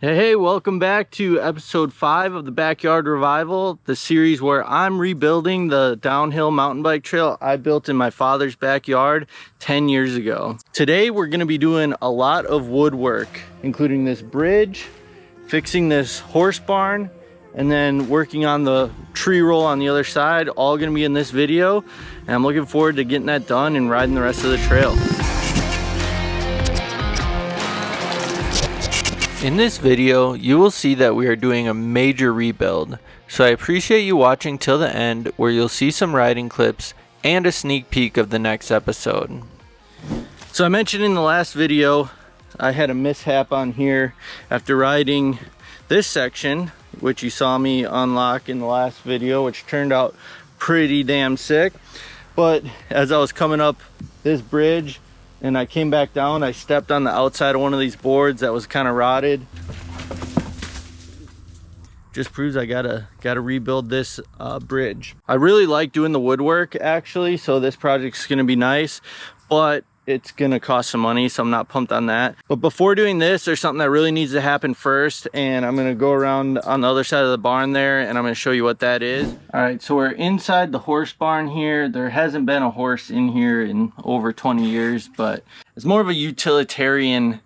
Hey, welcome back to episode 5 of the Backyard Revival, the series where I'm rebuilding the downhill mountain bike trail I built in my father's backyard 10 years ago. Today we're going to be doing a lot of woodwork, including this bridge, fixing this horse barn, and then working on the tree roll on the other side, all going to be in this video. And I'm looking forward to getting that done and riding the rest of the trail. In this video, you will see that we are doing a major rebuild, so I appreciate you watching till the end where you'll see some riding clips and a sneak peek of the next episode. So I mentioned in the last video, I had a mishap on here after riding this section, which you saw me unlock in the last video, which turned out pretty damn sick. But as I was coming up this bridge, and I came back down, I stepped on the outside of one of these boards that was kind of rotted. Just proves I gotta rebuild this bridge. I really like doing the woodwork actually, so this project's gonna be nice, but it's gonna cost some money, so I'm not pumped on that. But before doing this, there's something that really needs to happen first, and I'm gonna go around on the other side of the barn there, and I'm gonna show you what that is. All right, so we're inside the horse barn here. There hasn't been a horse in here in over 20 years, but it's more of a utilitarian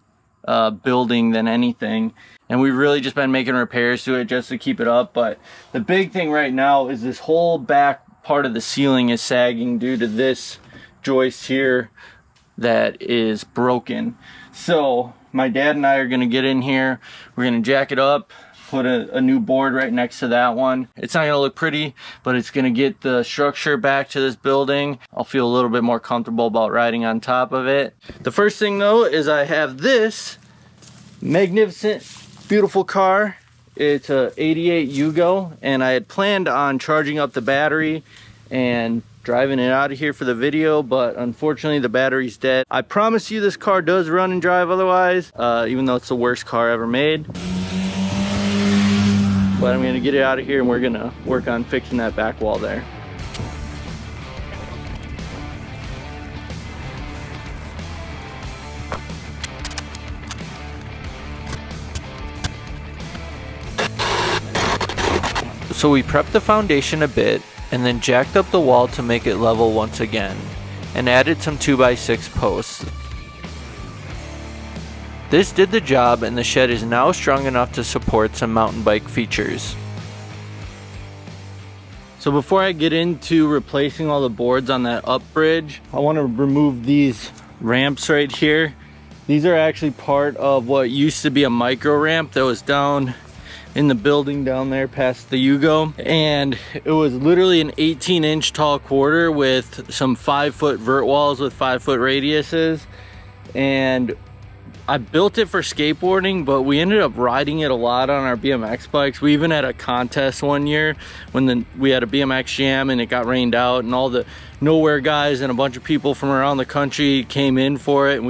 building than anything. And we've really just been making repairs to it just to keep it up. But the big thing right now is this whole back part of the ceiling is sagging due to this joist here that is broken. So my dad and I are gonna get in here, we're gonna jack it up, put a new board right next to that one. It's not gonna look pretty, but it's gonna get the structure back to this building. I'll feel a little bit more comfortable about riding on top of it. The first thing though is I have this magnificent, beautiful car. It's a 88 Yugo, and I had planned on charging up the battery and driving it out of here for the video, but unfortunately the battery's dead. I promise you this car does run and drive otherwise, even though it's the worst car ever made. But I'm gonna get it out of here and we're gonna work on fixing that back wall there. So we prepped the foundation a bit, and then jacked up the wall to make it level once again, and added some 2x6 posts. This did the job, and the shed is now strong enough to support some mountain bike features. So before I get into replacing all the boards on that up bridge, I want to remove these ramps right here. These are actually part of what used to be a micro ramp that was down in the building down there past the Yugo, and it was literally an 18-inch tall quarter with some 5-foot vert walls with 5-foot radiuses, and I built it for skateboarding, but we ended up riding it a lot on our BMX bikes. We even had a contest one year when we had a BMX jam and it got rained out, and all the Nowhere guys and a bunch of people from around the country came in for it, and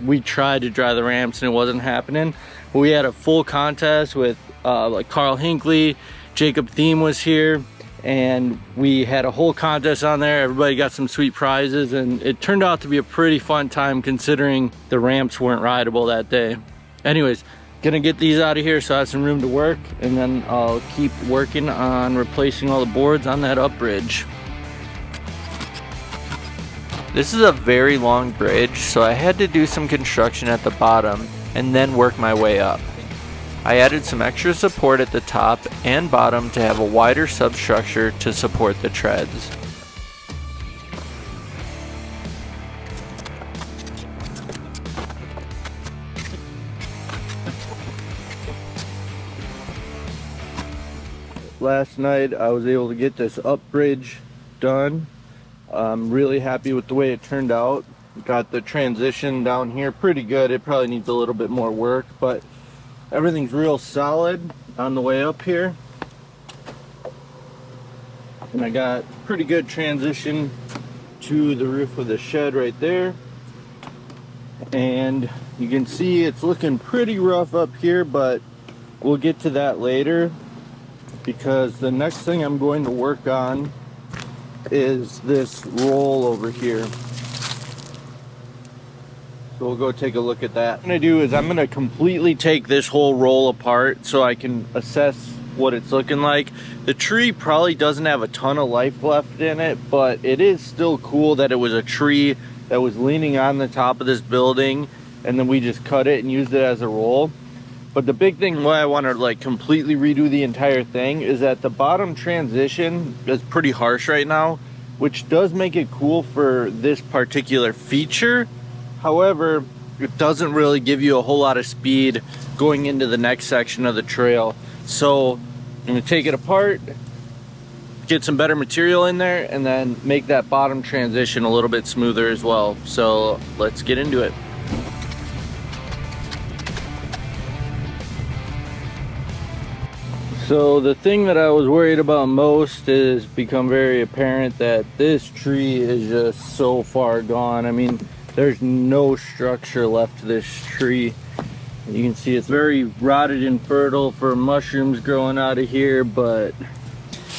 we tried to drive the ramps and it wasn't happening. But we had a full contest with like Carl Hinckley, Jacob Thiem was here, and we had a whole contest on there. Everybody got some sweet prizes, and it turned out to be a pretty fun time considering the ramps weren't rideable that day. Anyways, gonna get these out of here so I have some room to work, and then I'll keep working on replacing all the boards on that up bridge. This is a very long bridge, so I had to do some construction at the bottom and then work my way up. I added some extra support at the top and bottom to have a wider substructure to support the treads. Last night I was able to get this up bridge done. I'm really happy with the way it turned out. Got the transition down here pretty good. It probably needs a little bit more work, but everything's real solid on the way up here. And I got pretty good transition to the roof of the shed right there. And you can see it's looking pretty rough up here, but we'll get to that later, because the next thing I'm going to work on is this roll over here. So we'll go take a look at that. What I'm gonna do is I'm gonna completely take this whole roll apart so I can assess what it's looking like. The tree probably doesn't have a ton of life left in it, but it is still cool that it was a tree that was leaning on the top of this building, and then we just cut it and used it as a roll. But the big thing why I want to like completely redo the entire thing is that the bottom transition is pretty harsh right now, which does make it cool for this particular feature. However, it doesn't really give you a whole lot of speed going into the next section of the trail. So I'm gonna take it apart, get some better material in there, and then make that bottom transition a little bit smoother as well. So let's get into it. So the thing that I was worried about most has become very apparent, that this tree is just so far gone. I mean, there's no structure left to this tree. You can see it's very rotted and fertile for mushrooms growing out of here, but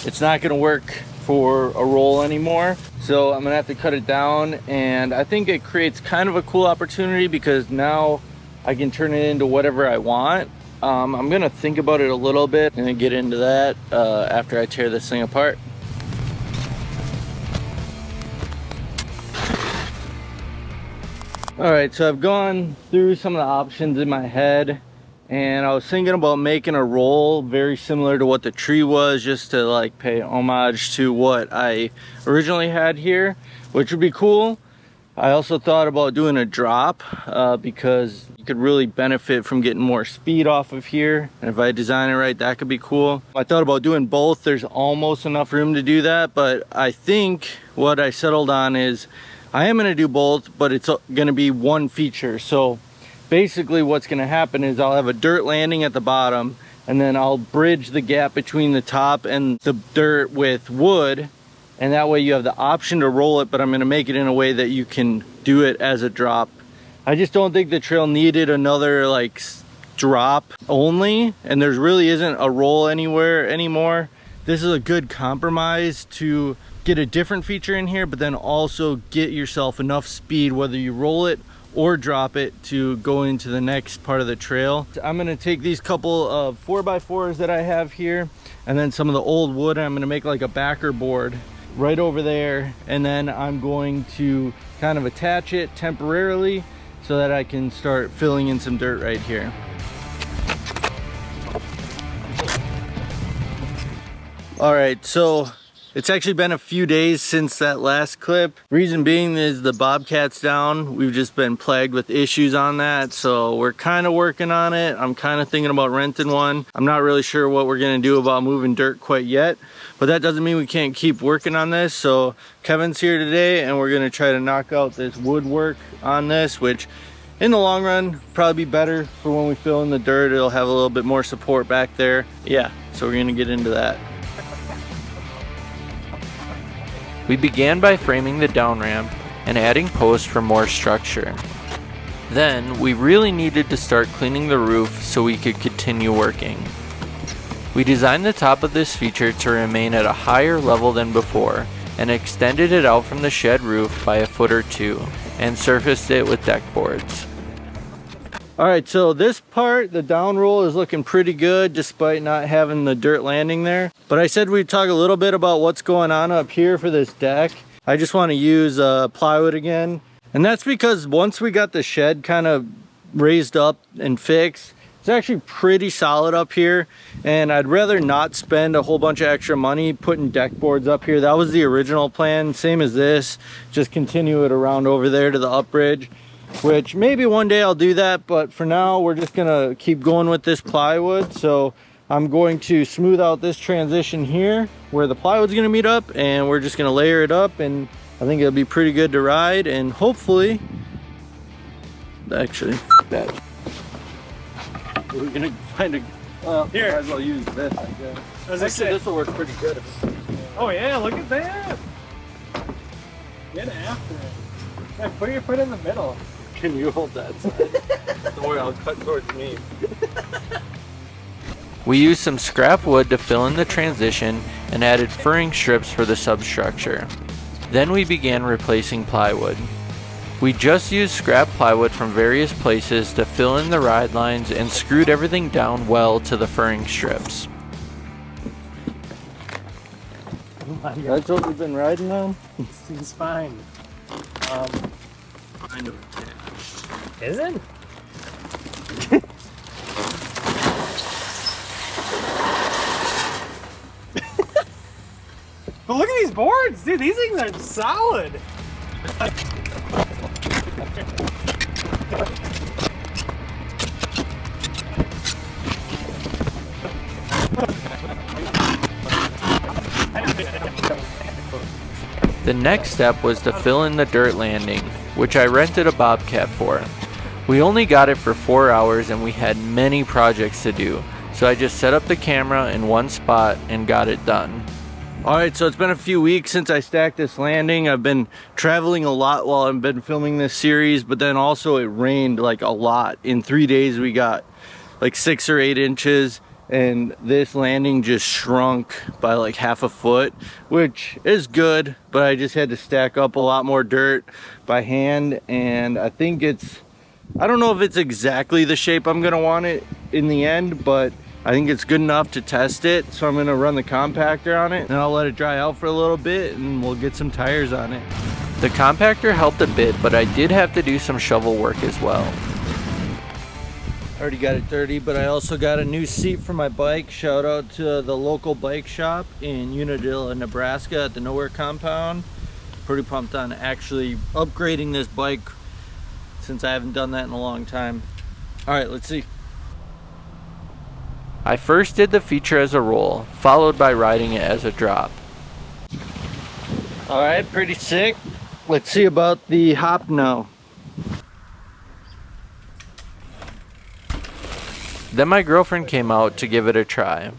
it's not gonna work for a roll anymore. So I'm gonna have to cut it down, and I think it creates kind of a cool opportunity because now I can turn it into whatever I want. I'm gonna think about it a little bit and then get into that after I tear this thing apart. All right, so I've gone through some of the options in my head, and I was thinking about making a roll very similar to what the tree was, just to like pay homage to what I originally had here, which would be cool. I also thought about doing a drop because you could really benefit from getting more speed off of here. And if I design it right, that could be cool. I thought about doing both. There's almost enough room to do that, but I think what I settled on is I am gonna do both, but it's gonna be one feature. So basically what's gonna happen is I'll have a dirt landing at the bottom, and then I'll bridge the gap between the top and the dirt with wood. And that way you have the option to roll it, but I'm gonna make it in a way that you can do it as a drop. I just don't think the trail needed another like drop only, and there really isn't a roll anywhere anymore. This is a good compromise to get a different feature in here, but then also get yourself enough speed, whether you roll it or drop it, to go into the next part of the trail. I'm gonna take these couple of 4x4s that I have here, and then some of the old wood, and I'm gonna make like a backer board right over there, and then I'm going to kind of attach it temporarily so that I can start filling in some dirt right here. All right, so it's actually been a few days since that last clip. Reason being is the Bobcat's down. We've just been plagued with issues on that, so we're kind of working on it. I'm kind of thinking about renting one. I'm not really sure what we're gonna do about moving dirt quite yet, but that doesn't mean we can't keep working on this. So Kevin's here today, and we're gonna try to knock out this woodwork on this, which in the long run probably be better for when we fill in the dirt. It'll have a little bit more support back there. Yeah, so we're gonna get into that. We began by framing the down ramp and adding posts for more structure. Then we really needed to start cleaning the roof so we could continue working. We designed the top of this feature to remain at a higher level than before, and extended it out from the shed roof by a foot or two, and surfaced it with deck boards. All right, so this part, the down roll, is looking pretty good despite not having the dirt landing there. But I said we'd talk a little bit about what's going on up here for this deck. I just want to use plywood again. And that's because once we got the shed kind of raised up and fixed, it's actually pretty solid up here. And I'd rather not spend a whole bunch of extra money putting deck boards up here. That was the original plan, same as this. Just continue it around over there to the up bridge, which maybe one day I'll do that, but for now we're just gonna keep going with this plywood. So I'm going to smooth out this transition here where the plywood's gonna meet up, and we're just gonna layer it up, and I think it'll be pretty good to ride. And hopefully, actually, that we're gonna find a, well, here, might as well use this, I guess. Actually, this will work pretty good. Oh yeah, look at that! Get after it. Yeah, put your foot in the middle. Can you hold that side? Don't worry, I'll cut towards me. We used some scrap wood to fill in the transition and added furring strips for the substructure. Then we began replacing plywood. We just used scrap plywood from various places to fill in the ride lines and screwed everything down well to the furring strips. That's what we've been riding on? Seems fine. Kind of attached. Is it? But look at these boards, dude. These things are solid. The next step was to fill in the dirt landing, which I rented a bobcat for. We only got it for 4 hours and we had many projects to do, so I just set up the camera in one spot and got it done. Alright, so it's been a few weeks since I stacked this landing. I've been traveling a lot while I've been filming this series, but then also it rained like a lot. In 3 days we got like 6 or 8 inches, and this landing just shrunk by like half a foot, which is good, but I just had to stack up a lot more dirt by hand, and I think I don't know if it's exactly the shape I'm gonna want it in the end, but I think it's good enough to test it. So I'm gonna run the compactor on it and I'll let it dry out for a little bit and we'll get some tires on it. The compactor helped a bit, but I did have to do some shovel work as well. Already got it dirty, but I also got a new seat for my bike. Shout out to the local bike shop in Unadilla, Nebraska at the Nowhere compound. Pretty pumped on actually upgrading this bike since I haven't done that in a long time. All right, let's see. I first did the feature as a roll, followed by riding it as a drop. All right, pretty sick. Let's see about the hop now. Then my girlfriend came out to give it a try.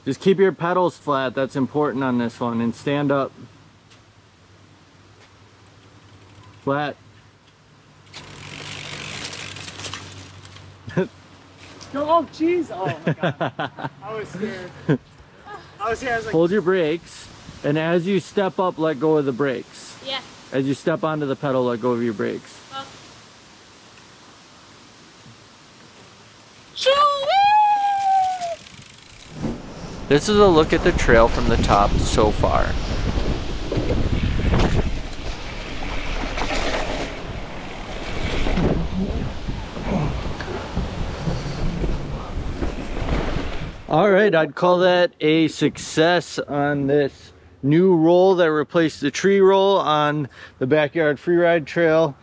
Just keep your pedals flat, that's important on this one, and stand up. Flat. Oh, jeez. Oh, my God. I was scared. I was like... Hold your brakes, and as you step up, let go of the brakes. Yeah. As you step onto the pedal, let go of your brakes. Oh. This is a look at the trail from the top so far. All right, I'd call that a success on this new roll that replaced the tree roll on the backyard Freeride trail.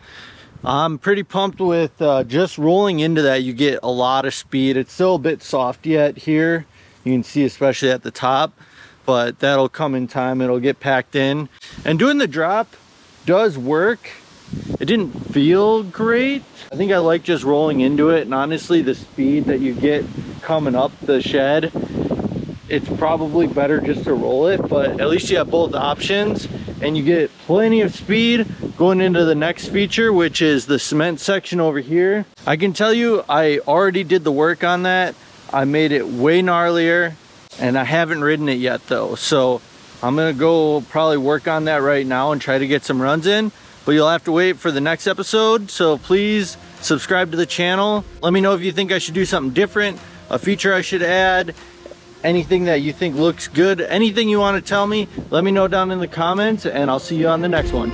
I'm pretty pumped with just rolling into that. You get a lot of speed. It's still a bit soft yet here. You can see especially at the top, but that'll come in time. It'll get packed in. And doing the drop does work. It didn't feel great. I think I like just rolling into it, and honestly the speed that you get coming up the shed, it's probably better just to roll it, but at least you have both options and you get plenty of speed going into the next feature, which is the cement section over here. I can tell you I already did the work on that. I made it way gnarlier and I haven't ridden it yet though, so I'm gonna go probably work on that right now and try to get some runs in. But you'll have to wait for the next episode, so please subscribe to the channel. Let me know if you think I should do something different, a feature I should add, anything that you think looks good, anything you want to tell me, let me know down in the comments, and I'll see you on the next one.